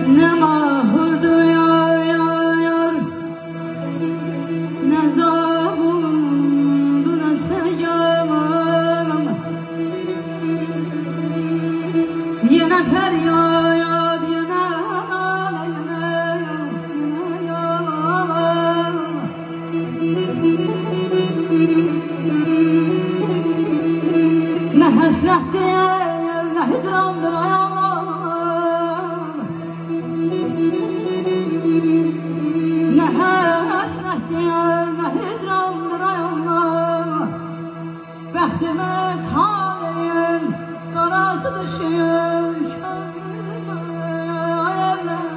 Ne mahurdu yar, ne zabundu ne seyyam. Yine feryat yine yalan. Ne hasrettir ne hicrandır ayağım. Ne hasrettir ne hicrandır ayağım. Bəxtimə taleyin qarası düşür könlümə. Ayarlar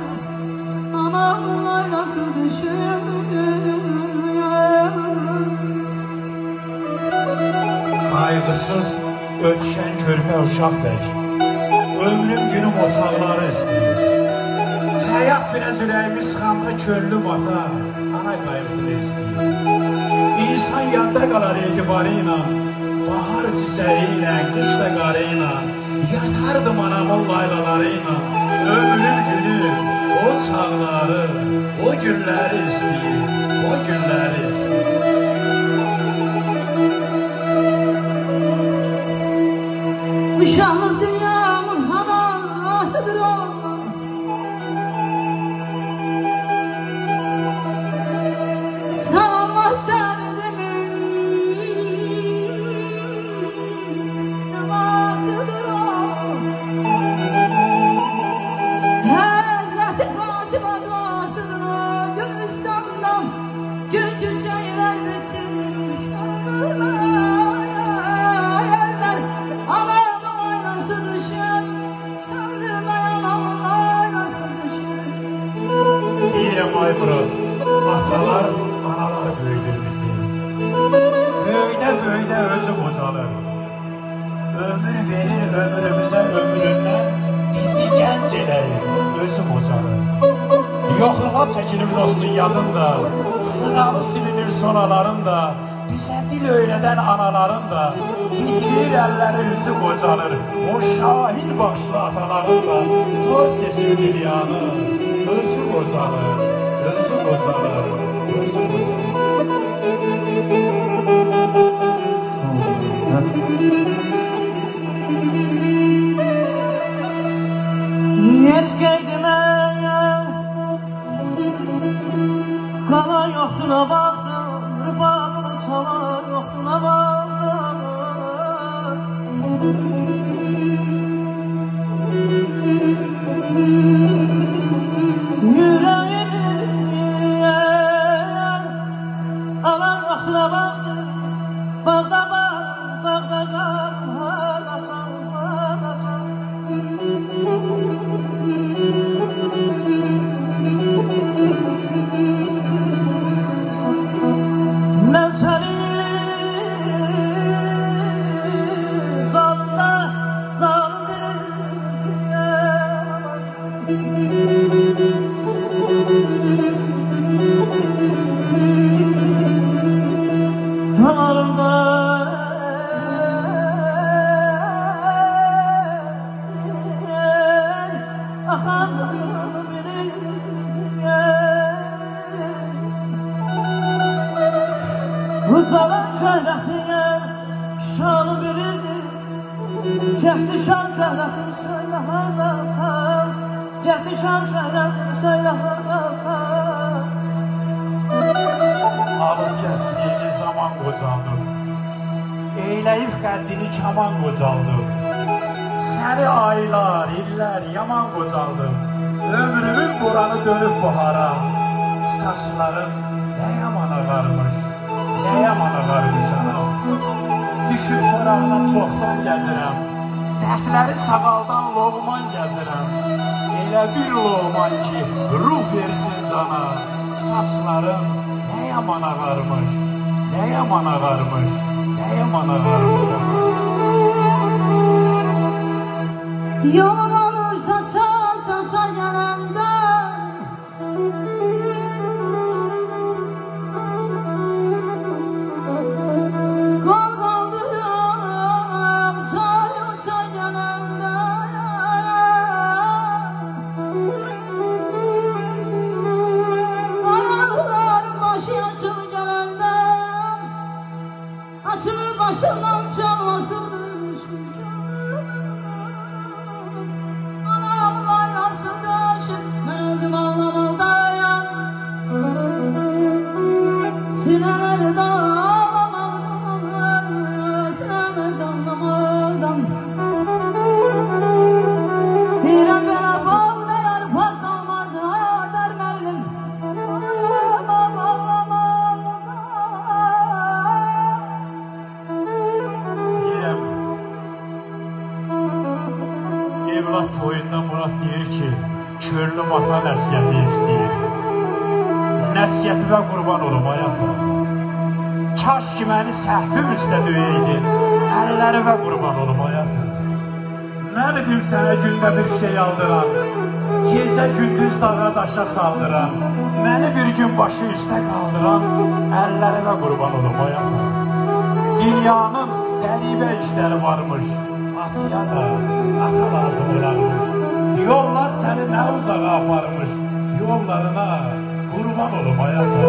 anamın aynası düşür. Kaygısız ötüşen körpe uşaq tək. Ömrüm günüm ocaqları istəyir. Həyat biraz ürəyimi sıxanda köllüm ata, ana qayğısını istəyir. İnsan yadda qalar etibarı ilə, bahar çiçəyi ilə, qışda qarı ilə, yatardım anamın laylaları ilə. Ömrüm günü o çağları, o günləri istəyir, o günləri istəyir. Uşaqlıq dünyamın hanasıdır o. Sağlamaz derdimin devasıdır o. Həzrəti Fatıma duasıdır o. Gülüstandan gücü şeyler bitirir könlümə. Yerler anamın aynası düşür. Könlümə anamın aynası düşür. Deyirəm ay Murad, atalar, analar böyüdür bizi. Böyüdə özü qocalır. Ömür verir ömrümüzə ömründən, bizi gənc eləyir, özü qocalır. Yoxluğa çəkilir dostun yadında, sınalı silinir sonaların da, bizə dil öyrədən anaların da, titrir əlləri üzü qocalır, o şahin başlı ataların da, tor sesi dünyanı, özü qocalır, özü qocalır, özü qocalır. Eskeydim qala yoxdur nə vaxtım, rıbabımı çalar yoxdur nə vaxtım. Yüreğimi alan yoxdur nə vaxtım, bağda bağ, dağda qar, hardasan, hardasan. Mən səni canımda canım bilirdim. Damarımda akan bilirdim. Ucalan şöhrətine şanı bilirdim. Cəhdi şan şöhrətim söylə hardasan. Cəhdi şan şöhrətim söylə hardasan. Alıb kəsdiyini zaman qocaldır, eyləyib qəddini kaman qocaldır. Səni aylar, illər yaman qocaldır, ömrümün boranı dönüb bahara. Saçlarım nə yaman ağarmış, nə yaman ağarmış anam. Düşüb sorağına çoxdan gəzirəm, dərdləri sağaldan loğman gəzirəm. Elə bir loğman ki, ruh versin cana. Saçlarım nə yaman ağarmış, nə yaman ağarmış, nə yaman ağarmış anam. Yolum olur şaşa şaşa gələndə, qol qaldırım çay uça gələndə. Ayda Murad deyir ki, körlüm ata nəsiyyəti istəyir. Nəsiyyətinə qurban olum hayata. Kaş ki məni səhvim üstə döyəydin, əllərimə qurban olum hayata. Mən idim sənə gündə bir şey aldıran, gecə gündüz dağa daşa saldıran, məni bir gün başı üstə qaldıran, əllərimə qurban olum hayata. Dünyanın qəribə işləri varmış, atıya da ata lazım olarmış. Yollar səni nə uzağa aparmış, yollarına qurban olum hayata.